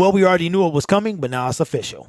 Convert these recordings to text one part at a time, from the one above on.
Well, we already knew it was coming, but now it's official.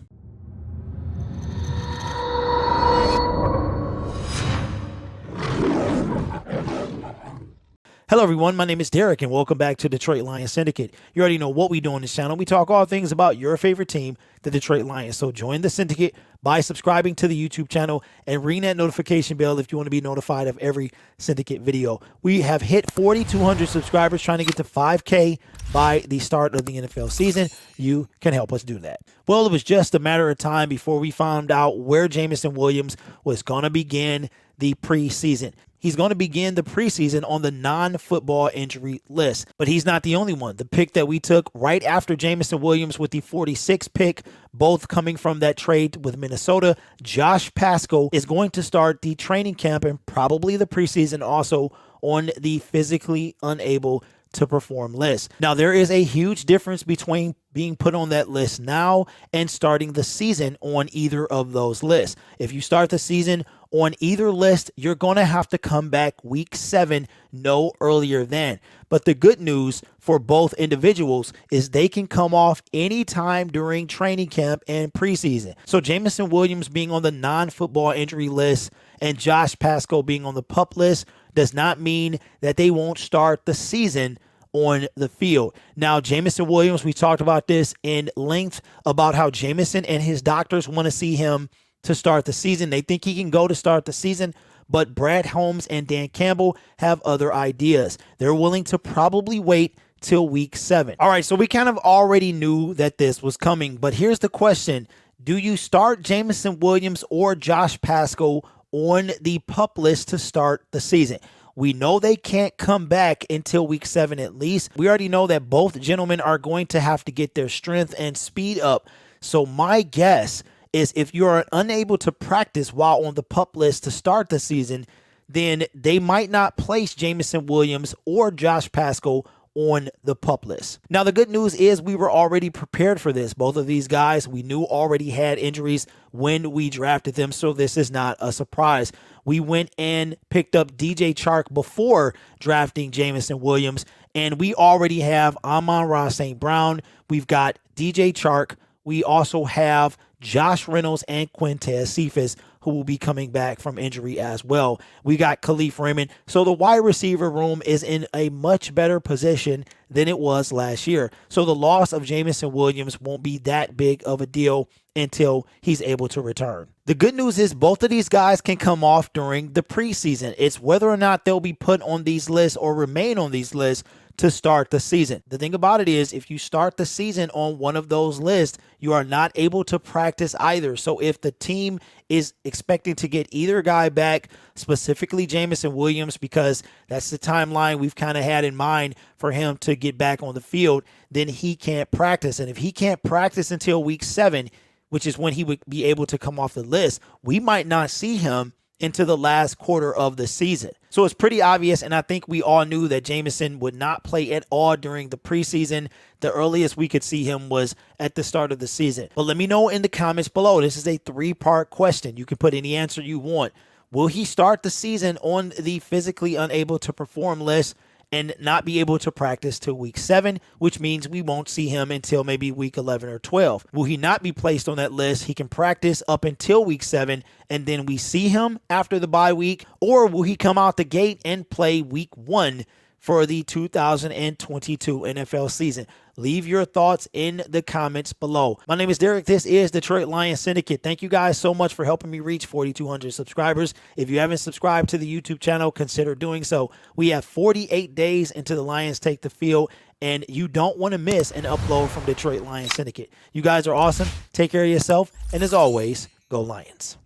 Hello everyone, my name is Derek and welcome back to Detroit Lions Syndicate. You already know what we do on this channel. We talk all things about your favorite team, the Detroit Lions. So join the Syndicate by subscribing to the YouTube channel and ring that notification bell if you want to be notified of every Syndicate video. We have hit 4,200 subscribers, trying to get to 5K by the start of the NFL season. You can help us do that. Well, it was just a matter of time before we found out where Jameson Williams was going to begin the preseason. He's going to begin the preseason on the non-football injury list, but he's not the only one. The pick that we took right after Jameson Williams with the 46th pick, both coming from that trade with Minnesota, Josh Paschal is going to start the training camp and probably the preseason also on the physically unable to perform list. Now, there is a huge difference between being put on that list now and starting the season on either of those lists. If you start the season on either list, you're going to have to come back week 7 no earlier than. But the good news for both individuals is they can come off anytime during training camp and preseason. So Jameson Williams being on the non-football injury list and Josh Paschal being on the PUP list does not mean that they won't start the season on the field. Now, Jameson Williams, we talked about this in length about how Jameson and his doctors want to see him to start the season. They think he can go to start the season, but Brad Holmes and Dan Campbell have other ideas. They're willing to probably wait till week 7. All right, so we kind of already knew that this was coming, but here's the question. Do you start Jameson Williams or Josh Paschal on the PUP list to start the season? We know they can't come back until week 7 at least. We already know that both gentlemen are going to have to get their strength and speed up. So my guess is if you are unable to practice while on the PUP list to start the season, then they might not place Jameson Williams or Josh Paschal on the PUP list. Now, the good news is we were already prepared for this. Both of these guys we knew already had injuries when we drafted them, so this is not a surprise. We went and picked up DJ Chark before drafting Jameson Williams, and we already have Amon-Ra St. Brown. We've got DJ Chark. We also have Josh Reynolds and Quintez Cephas, who will be coming back from injury as well. We got Khalif Raymond. So the wide receiver room is in a much better position than it was last year. So the loss of Jameson Williams won't be that big of a deal until he's able to return. The good news is both of these guys can come off during the preseason. It's whether or not they'll be put on these lists or remain on these lists to start the season. The thing about it is if you start the season on one of those lists, you are not able to practice either. So if the team is expecting to get either guy back, specifically Jameson Williams, because that's the timeline we've kind of had in mind for him to get back on the field, then he can't practice. And if he can't practice until week 7, which is when he would be able to come off the list, we might not see him into the last quarter of the season. So it's pretty obvious, and I think we all knew that Jameson would not play at all during the preseason. The earliest we could see him was at the start of the season. But let me know in the comments below. This is a 3-part question. You can put any answer you want. Will he start the season on the physically unable to perform list and not be able to practice till week 7, which means we won't see him until maybe week 11 or 12. Will he not be placed on that list? He can practice up until week 7, and then we see him after the bye week, or will he come out the gate and play week 1 for the 2022 NFL season? Leave your thoughts in the comments below. My name is Derek. This is Detroit Lions Syndicate. Thank you guys so much for helping me reach 4,200 subscribers. If you haven't subscribed to the YouTube channel, consider doing so. We have 48 days until the Lions take the field, and you don't want to miss an upload from Detroit Lions Syndicate. You guys are awesome. Take care of yourself, and as always, go Lions.